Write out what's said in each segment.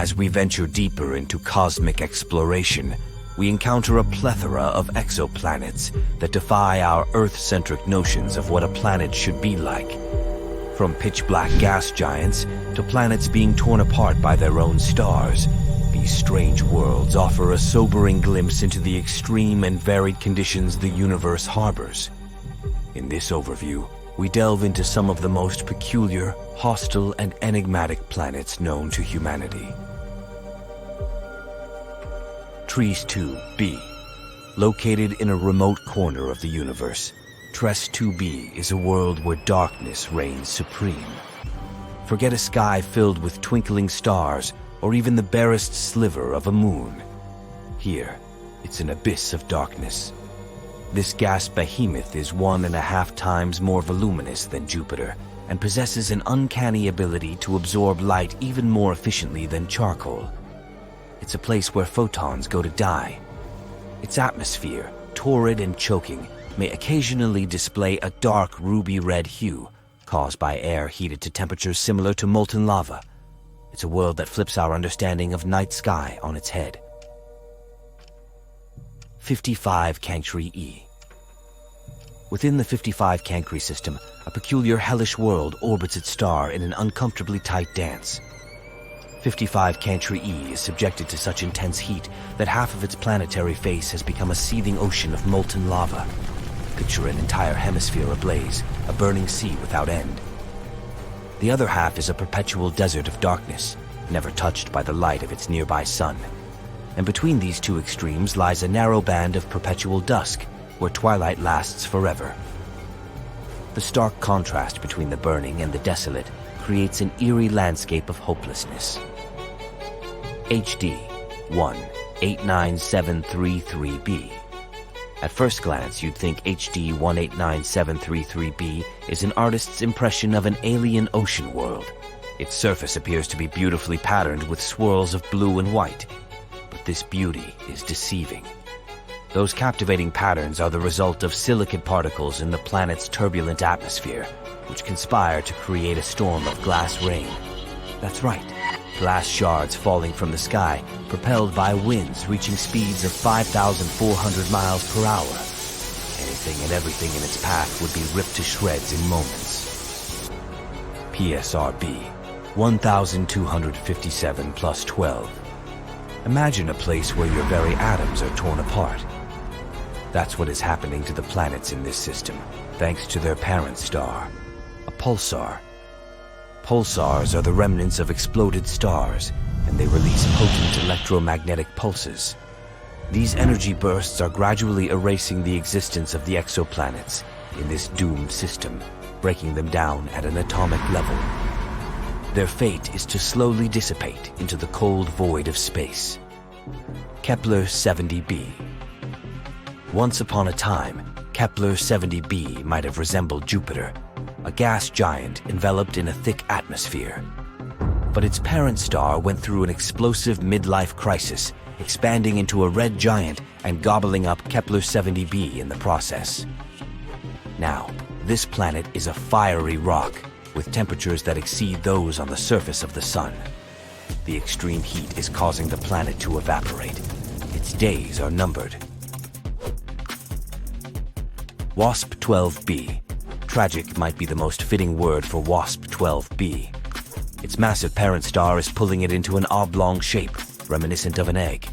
As we venture deeper into cosmic exploration, we encounter a plethora of exoplanets that defy our Earth-centric notions of what a planet should be like. From pitch-black gas giants to planets being torn apart by their own stars, these strange worlds offer a sobering glimpse into the extreme and varied conditions the universe harbors. In this overview, we delve into some of the most peculiar, hostile, and enigmatic planets known to humanity. Tress 2b. Located in a remote corner of the universe, Tress 2b is a world where darkness reigns supreme. Forget a sky filled with twinkling stars or even the barest sliver of a moon. Here, it's an abyss of darkness. This gas behemoth is 1.5 times more voluminous than Jupiter and possesses an uncanny ability to absorb light even more efficiently than charcoal. It's a place where photons go to die. Its atmosphere, torrid and choking, may occasionally display a dark ruby-red hue caused by air heated to temperatures similar to molten lava. It's a world that flips our understanding of night sky on its head. 55 Cancri E. Within the 55 Cancri system, a peculiar hellish world orbits its star in an uncomfortably tight dance. 55 Cancri E is subjected to such intense heat that half of its planetary face has become a seething ocean of molten lava. Picture an entire hemisphere ablaze, a burning sea without end. The other half is a perpetual desert of darkness, never touched by the light of its nearby sun. And between these two extremes lies a narrow band of perpetual dusk, where twilight lasts forever. The stark contrast between the burning and the desolate creates an eerie landscape of hopelessness. HD 189733b. At first glance, you'd think HD 189733b is an artist's impression of an alien ocean world. Its surface appears to be beautifully patterned with swirls of blue and white. But this beauty is deceiving. Those captivating patterns are the result of silicate particles in the planet's turbulent atmosphere, which conspire to create a storm of glass rain. That's right, glass shards falling from the sky, propelled by winds reaching speeds of 5,400 miles per hour. Anything and everything in its path would be ripped to shreds in moments. PSRB 1257 plus 12. Imagine a place where your very atoms are torn apart. That's what is happening to the planets in this system, thanks to their parent star, a pulsar. Pulsars are the remnants of exploded stars, and they release potent electromagnetic pulses. These energy bursts are gradually erasing the existence of the exoplanets in this doomed system, breaking them down at an atomic level. Their fate is to slowly dissipate into the cold void of space. Kepler 70b. Once upon a time, Kepler 70b might have resembled Jupiter, a gas giant enveloped in a thick atmosphere. But its parent star went through an explosive midlife crisis, expanding into a red giant and gobbling up Kepler 70b in the process. Now, this planet is a fiery rock with temperatures that exceed those on the surface of the sun. The extreme heat is causing the planet to evaporate. Its days are numbered. WASP 12b. Tragic might be the most fitting word for WASP 12b. Its massive parent star is pulling it into an oblong shape, reminiscent of an egg.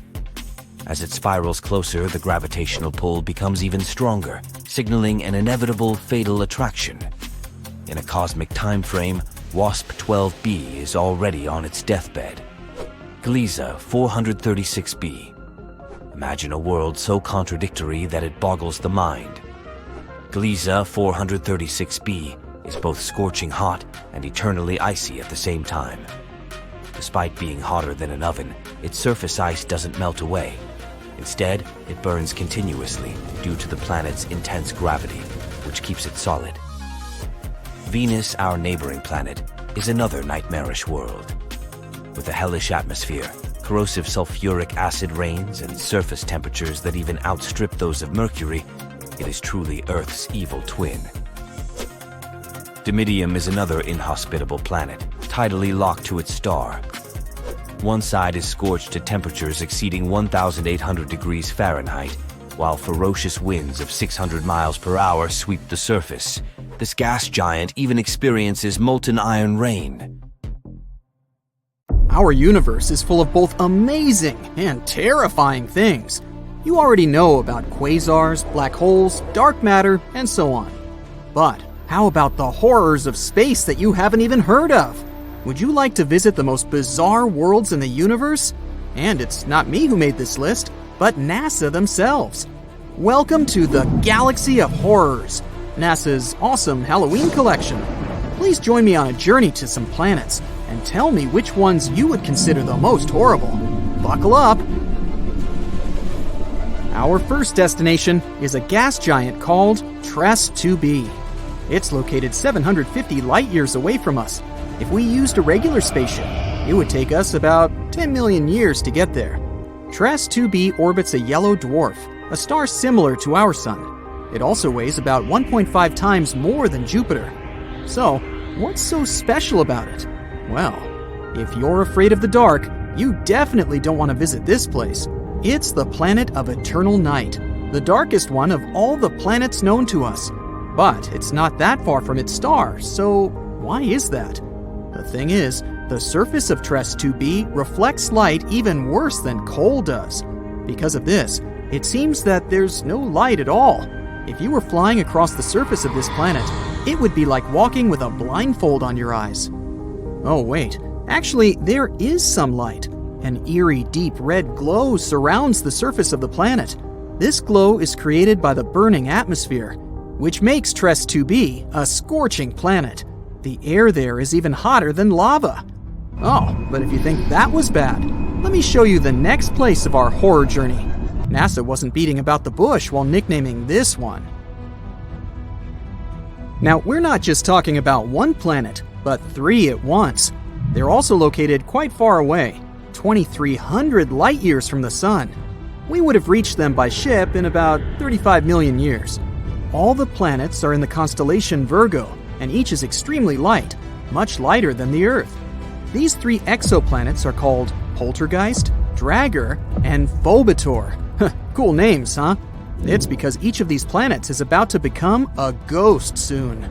As it spirals closer, the gravitational pull becomes even stronger, signaling an inevitable fatal attraction. In a cosmic time frame, WASP 12b is already on its deathbed. Gliese 436b. Imagine a world so contradictory that it boggles the mind. Gliese 436b is both scorching hot and eternally icy at the same time. Despite being hotter than an oven, its surface ice doesn't melt away. Instead, it burns continuously due to the planet's intense gravity, which keeps it solid. Venus, our neighboring planet, is another nightmarish world. With a hellish atmosphere, corrosive sulfuric acid rains, and surface temperatures that even outstrip those of Mercury, it is truly Earth's evil twin. Dimidium is another inhospitable planet, tidally locked to its star. One side is scorched to temperatures exceeding 1,800 degrees Fahrenheit, while ferocious winds of 600 miles per hour sweep the surface. This gas giant even experiences molten iron rain. Our universe is full of both amazing and terrifying things. You already know about quasars, black holes, dark matter, and so on. But how about the horrors of space that you haven't even heard of? Would you like to visit the most bizarre worlds in the universe? And it's not me who made this list, but NASA themselves. Welcome to the Galaxy of Horrors, NASA's awesome Halloween collection. Please join me on a journey to some planets and tell me which ones you would consider the most horrible. Buckle up! Our first destination is a gas giant called Tress 2b. It's located 750 light-years away from us. If we used a regular spaceship, it would take us about 10 million years to get there. Tress 2b orbits a yellow dwarf, a star similar to our Sun. It also weighs about 1.5 times more than Jupiter. So, what's so special about it? Well, if you're afraid of the dark, you definitely don't want to visit this place. It's the planet of eternal night, the darkest one of all the planets known to us. But it's not that far from its star, so why is that? The thing is, the surface of Tress 2b reflects light even worse than coal does. Because of this, it seems that there's no light at all. If you were flying across the surface of this planet, it would be like walking with a blindfold on your eyes. Oh wait, actually there is some light. An eerie deep red glow surrounds the surface of the planet. This glow is created by the burning atmosphere, which makes Tress 2b a scorching planet. The air there is even hotter than lava. Oh, but if you think that was bad, let me show you the next place of our horror journey. NASA wasn't beating about the bush while nicknaming this one. Now, we're not just talking about one planet, but 3 at once. They're also located quite far away, 2,300 light-years from the Sun. We would have reached them by ship in about 35 million years. All the planets are in the constellation Virgo, and each is extremely light, much lighter than the Earth. These 3 exoplanets are called Poltergeist, Dragger, and Phobator. Cool names, huh? It's because each of these planets is about to become a ghost soon.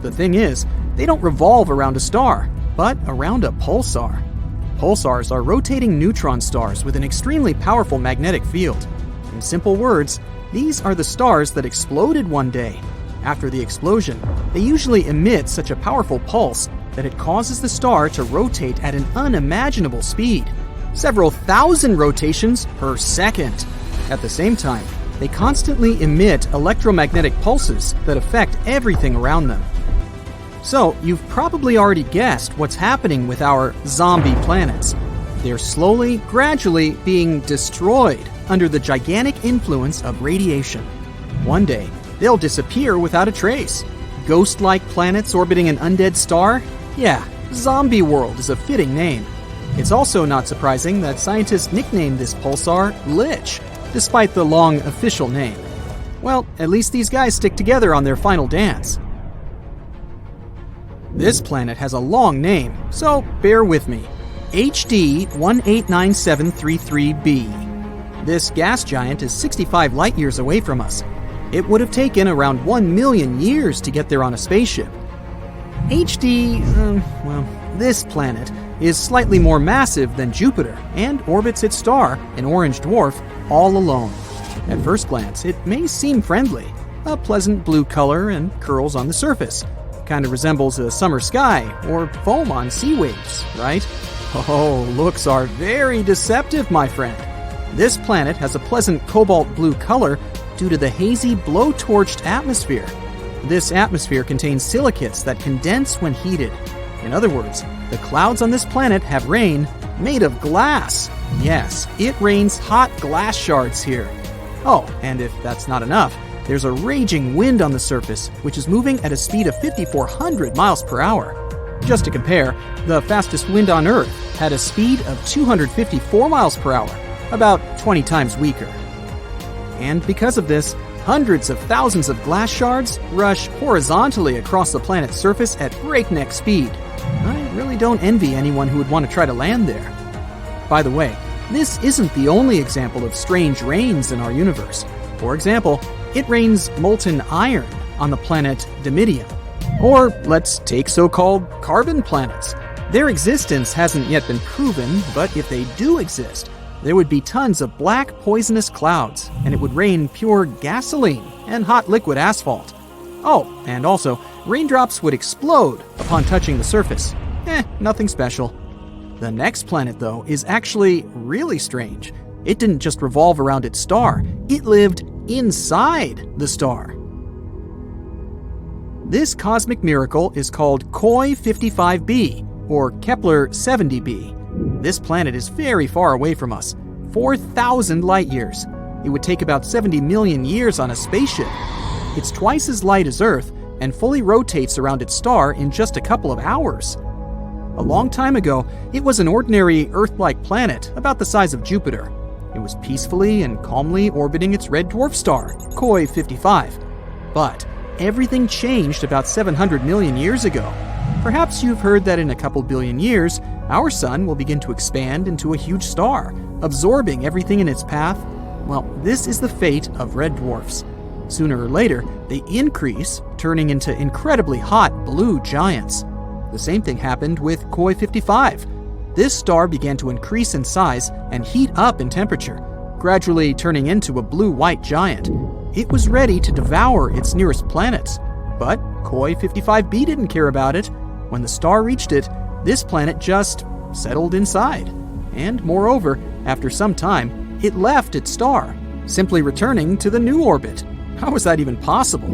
The thing is, they don't revolve around a star, but around a pulsar. Pulsars are rotating neutron stars with an extremely powerful magnetic field. In simple words, these are the stars that exploded one day. After the explosion, they usually emit such a powerful pulse that it causes the star to rotate at an unimaginable speed, several thousand rotations per second. At the same time, they constantly emit electromagnetic pulses that affect everything around them. So, you've probably already guessed what's happening with our zombie planets. They're slowly, gradually being destroyed under the gigantic influence of radiation. One day, they'll disappear without a trace. Ghost-like planets orbiting an undead star? Yeah, Zombie World is a fitting name. It's also not surprising that scientists nicknamed this pulsar Lich, despite the long official name. Well, at least these guys stick together on their final dance. This planet has a long name, so bear with me. HD 189733b. This gas giant is 65 light-years away from us. It would have taken around 1 million years to get there on a spaceship. This planet is slightly more massive than Jupiter and orbits its star, an orange dwarf, all alone. At first glance, it may seem friendly. A pleasant blue color and curls on the surface. Kind of resembles a summer sky or foam on sea waves, right? Oh, looks are very deceptive, my friend. This planet has a pleasant cobalt blue color due to the hazy blow-torched atmosphere. This atmosphere contains silicates that condense when heated. In other words, the clouds on this planet have rain made of glass. Yes, it rains hot glass shards here. Oh, and if that's not enough, there's a raging wind on the surface, which is moving at a speed of 5,400 miles per hour. Just to compare, the fastest wind on Earth had a speed of 254 miles per hour, about 20 times weaker. And because of this, hundreds of thousands of glass shards rush horizontally across the planet's surface at breakneck speed. I really don't envy anyone who would want to try to land there. By the way, this isn't the only example of strange rains in our universe. For example, it rains molten iron on the planet Dimidium. Or let's take so-called carbon planets. Their existence hasn't yet been proven, but if they do exist, there would be tons of black poisonous clouds, and it would rain pure gasoline and hot liquid asphalt. Oh, and also, raindrops would explode upon touching the surface. Nothing special. The next planet, though, is actually really strange. It didn't just revolve around its star, it lived inside the star. This cosmic miracle is called Koi 55b, or Kepler 70b. This planet is very far away from us, 4,000 light years. It would take about 70 million years on a spaceship. It's twice as light as Earth and fully rotates around its star in just a couple of hours. A long time ago, it was an ordinary Earth-like planet about the size of Jupiter. It was peacefully and calmly orbiting its red dwarf star, Koi 55. But everything changed about 700 million years ago. Perhaps you've heard that in a couple billion years, our sun will begin to expand into a huge star, absorbing everything in its path. Well, this is the fate of red dwarfs. Sooner or later, they increase, turning into incredibly hot blue giants. The same thing happened with Koi 55. This star began to increase in size and heat up in temperature, gradually turning into a blue-white giant. It was ready to devour its nearest planets. But Koi 55b didn't care about it. When the star reached it, this planet just settled inside. And moreover, after some time, it left its star, simply returning to the new orbit. How was that even possible?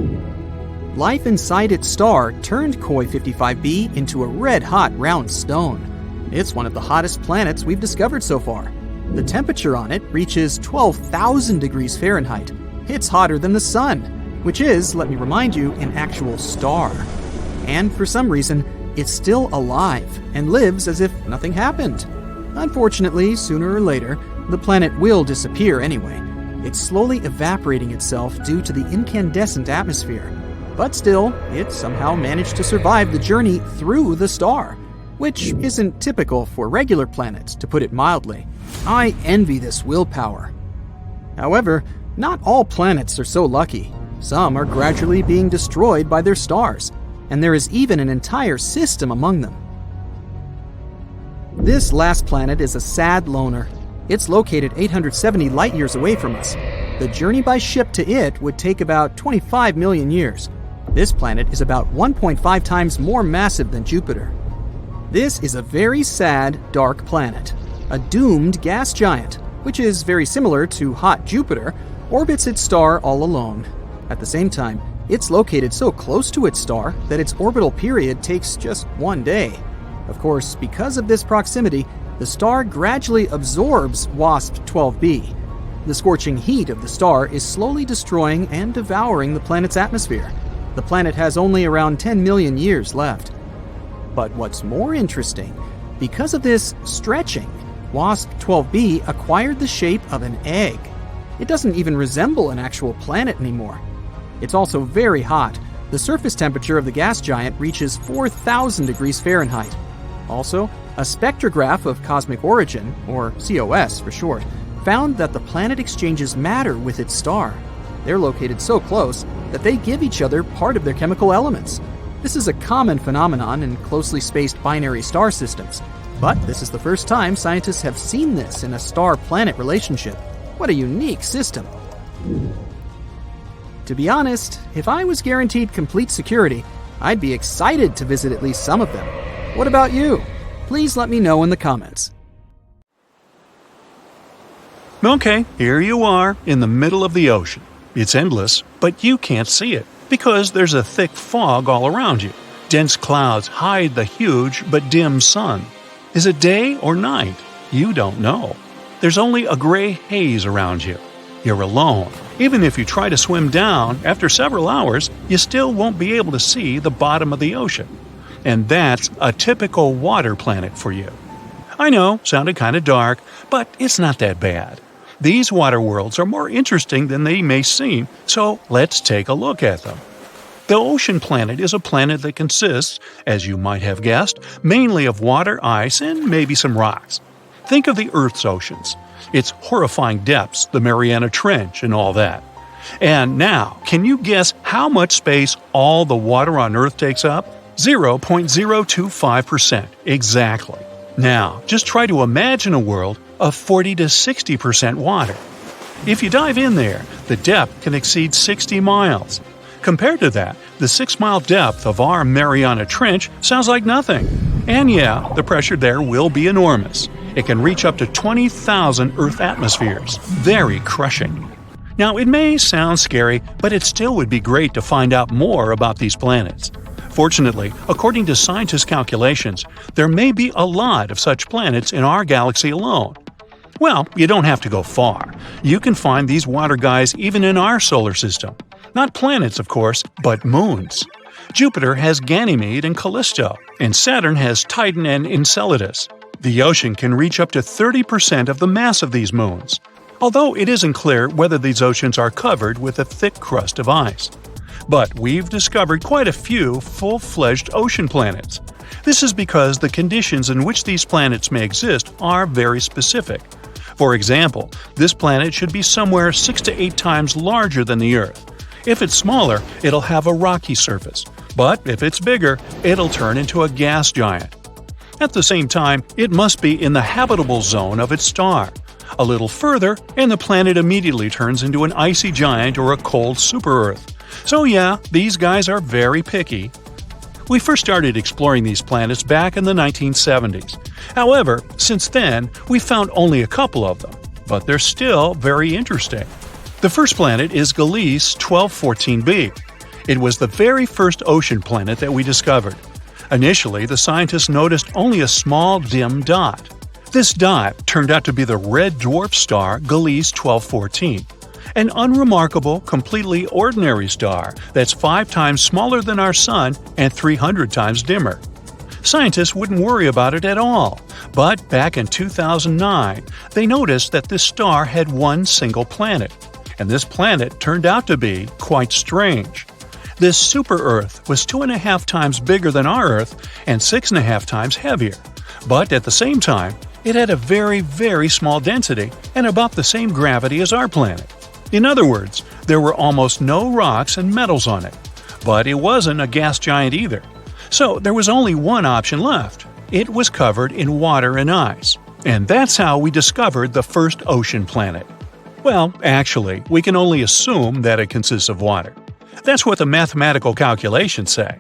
Life inside its star turned Koi 55b into a red-hot round stone. It's one of the hottest planets we've discovered so far. The temperature on it reaches 12,000 degrees Fahrenheit. It's hotter than the sun, which is, let me remind you, an actual star. And for some reason, it's still alive and lives as if nothing happened. Unfortunately, sooner or later, the planet will disappear anyway. It's slowly evaporating itself due to the incandescent atmosphere. But still, it somehow managed to survive the journey through the star, which isn't typical for regular planets, to put it mildly. I envy this willpower. However, not all planets are so lucky. Some are gradually being destroyed by their stars, and there is even an entire system among them. This last planet is a sad loner. It's located 870 light-years away from us. The journey by ship to it would take about 25 million years. This planet is about 1.5 times more massive than Jupiter. This is a very sad, dark planet. A doomed gas giant, which is very similar to hot Jupiter, orbits its star all alone. At the same time, it's located so close to its star that its orbital period takes just one day. Of course, because of this proximity, the star gradually absorbs WASP-12b. The scorching heat of the star is slowly destroying and devouring the planet's atmosphere. The planet has only around 10 million years left. But what's more interesting, because of this stretching, WASP-12b acquired the shape of an egg. It doesn't even resemble an actual planet anymore. It's also very hot. The surface temperature of the gas giant reaches 4,000 degrees Fahrenheit. Also, a spectrograph of cosmic origin, or COS for short, found that the planet exchanges matter with its star. They're located so close that they give each other part of their chemical elements. This is a common phenomenon in closely spaced binary star systems, but this is the first time scientists have seen this in a star-planet relationship. What a unique system. To be honest, if I was guaranteed complete security, I'd be excited to visit at least some of them. What about you? Please let me know in the comments. Okay, here you are in the middle of the ocean. It's endless, but you can't see it because there's a thick fog all around you. Dense clouds hide the huge but dim sun. Is it day or night? You don't know. There's only a gray haze around you. You're alone. Even if you try to swim down, after several hours, you still won't be able to see the bottom of the ocean. And that's a typical water planet for you. I know, sounded kind of dark, but it's not that bad. These water worlds are more interesting than they may seem, so let's take a look at them. The ocean planet is a planet that consists, as you might have guessed, mainly of water, ice, and maybe some rocks. Think of the Earth's oceans, its horrifying depths, the Mariana Trench, and all that. And now, can you guess how much space all the water on Earth takes up? 0.025%, exactly. Now, just try to imagine a world of 40 to 60% water. If you dive in there, the depth can exceed 60 miles. Compared to that, the 6-mile depth of our Mariana Trench sounds like nothing. And yeah, the pressure there will be enormous. It can reach up to 20,000 Earth atmospheres. Very crushing. Now, it may sound scary, but it still would be great to find out more about these planets. Fortunately, according to scientists' calculations, there may be a lot of such planets in our galaxy alone. Well, you don't have to go far. You can find these water guys even in our solar system. Not planets, of course, but moons. Jupiter has Ganymede and Callisto, and Saturn has Titan and Enceladus. The ocean can reach up to 30% of the mass of these moons, although it isn't clear whether these oceans are covered with a thick crust of ice. But we've discovered quite a few full-fledged ocean planets. This is because the conditions in which these planets may exist are very specific. For example, this planet should be somewhere 6 to 8 times larger than the Earth. If it's smaller, it'll have a rocky surface, but if it's bigger, it'll turn into a gas giant. At the same time, it must be in the habitable zone of its star. A little further, and the planet immediately turns into an icy giant or a cold super-Earth. So yeah, these guys are very picky. We first started exploring these planets back in the 1970s. However, since then, we've found only a couple of them, but they're still very interesting. The first planet is Gliese 1214b. It was the very first ocean planet that we discovered. Initially, the scientists noticed only a small dim dot. This dot turned out to be the red dwarf star Gliese 1214. An unremarkable, completely ordinary star that's 5 times smaller than our Sun and 300 times dimmer. Scientists wouldn't worry about it at all, but back in 2009, they noticed that this star had one single planet, and this planet turned out to be quite strange. This super-Earth was 2.5 times bigger than our Earth and 6.5 times heavier, but at the same time, it had a very, very small density and about the same gravity as our planet. In other words, there were almost no rocks and metals on it. But it wasn't a gas giant either. So there was only one option left. It was covered in water and ice. And that's how we discovered the first ocean planet. Well, actually, we can only assume that it consists of water. That's what the mathematical calculations say.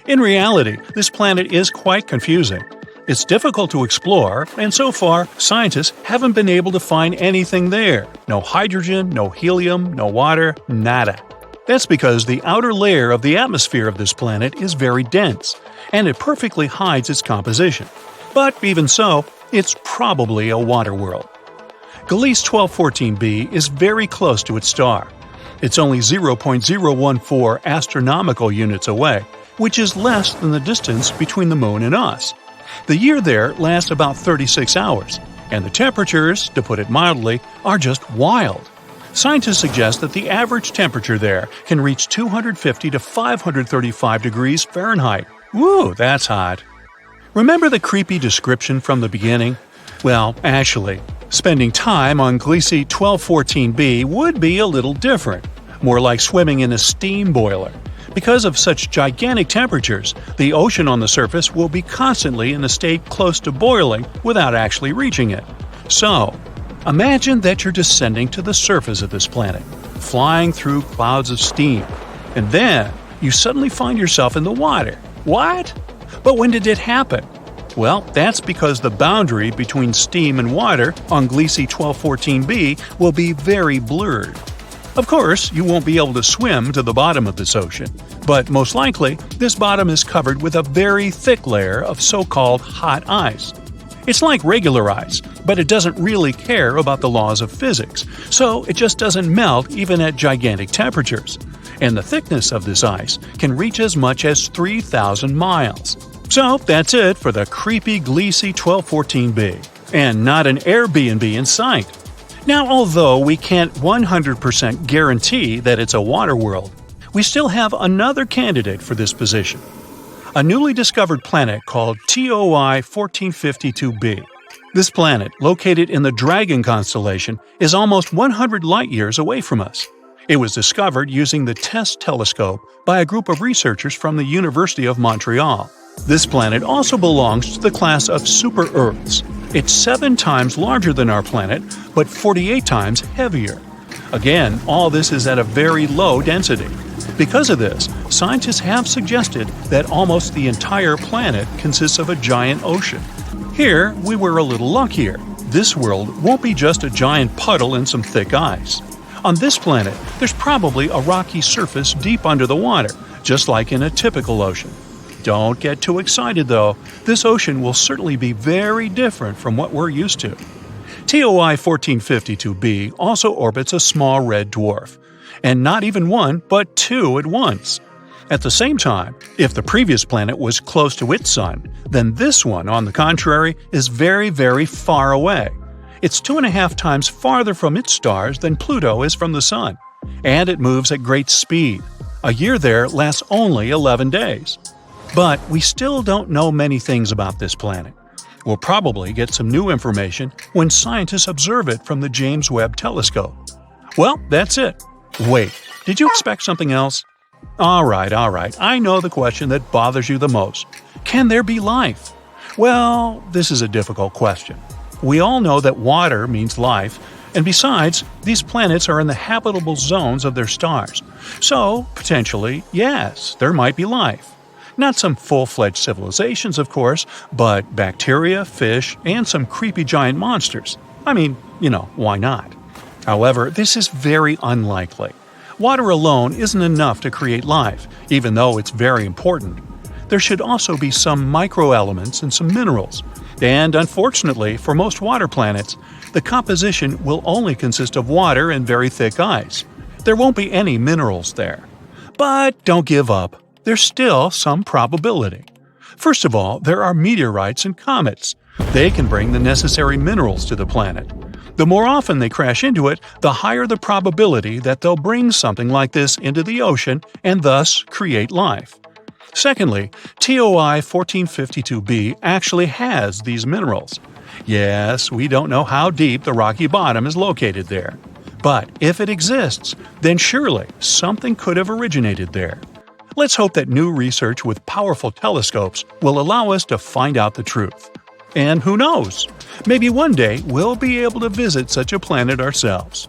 In reality, this planet is quite confusing. It's difficult to explore, and so far, scientists haven't been able to find anything there. No hydrogen, no helium, no water, nada. That's because the outer layer of the atmosphere of this planet is very dense, and it perfectly hides its composition. But even so, it's probably a water world. Gliese 1214b is very close to its star. It's only 0.014 astronomical units away, which is less than the distance between the Moon and us. The year there lasts about 36 hours, and the temperatures, to put it mildly, are just wild. Scientists suggest that the average temperature there can reach 250 to 535 degrees Fahrenheit. Woo, that's hot. Remember the creepy description from the beginning? Well, actually, spending time on Gliese 1214b would be a little different, more like swimming in a steam boiler. Because of such gigantic temperatures, the ocean on the surface will be constantly in a state close to boiling without actually reaching it. So, imagine that you're descending to the surface of this planet, flying through clouds of steam, and then you suddenly find yourself in the water. What? But when did it happen? Well, that's because the boundary between steam and water on Gliese 1214b will be very blurred. Of course, you won't be able to swim to the bottom of this ocean, but most likely, this bottom is covered with a very thick layer of so-called hot ice. It's like regular ice, but it doesn't really care about the laws of physics, so it just doesn't melt even at gigantic temperatures. And the thickness of this ice can reach as much as 3,000 miles. So that's it for the creepy Gliese 1214b, and not an Airbnb in sight. Now, although we can't 100% guarantee that it's a water world, we still have another candidate for this position. A newly discovered planet called TOI 1452b. This planet, located in the Dragon constellation, is almost 100 light-years away from us. It was discovered using the TESS telescope by a group of researchers from the University of Montreal. This planet also belongs to the class of super-Earths. It's 7 times larger than our planet, but 48 times heavier. Again, all this is at a very low density. Because of this, scientists have suggested that almost the entire planet consists of a giant ocean. Here, we were a little luckier. This world won't be just a giant puddle and some thick ice. On this planet, there's probably a rocky surface deep under the water, just like in a typical ocean. Don't get too excited though. This ocean will certainly be very different from what we're used to. TOI 1452b also orbits a small red dwarf. And not even one, but 2 at once. At the same time, if the previous planet was close to its sun, then this one, on the contrary, is very, very far away. It's 2.5 times farther from its stars than Pluto is from the sun. And it moves at great speed. A year there lasts only 11 days. But we still don't know many things about this planet. We'll probably get some new information when scientists observe it from the James Webb Telescope. Well, that's it. Wait, did you expect something else? All right, I know the question that bothers you the most. Can there be life? Well, this is a difficult question. We all know that water means life, and besides, these planets are in the habitable zones of their stars. So, potentially, yes, there might be life. Not some full-fledged civilizations, of course, but bacteria, fish, and some creepy giant monsters. I mean, why not? However, this is very unlikely. Water alone isn't enough to create life, even though it's very important. There should also be some microelements and some minerals. And unfortunately, for most water planets, the composition will only consist of water and very thick ice. There won't be any minerals there. But don't give up. There's still some probability. First of all, there are meteorites and comets. They can bring the necessary minerals to the planet. The more often they crash into it, the higher the probability that they'll bring something like this into the ocean and thus create life. Secondly, TOI 1452b actually has these minerals. Yes, we don't know how deep the rocky bottom is located there. But if it exists, then surely something could have originated there. Let's hope that new research with powerful telescopes will allow us to find out the truth. And who knows? Maybe one day we'll be able to visit such a planet ourselves.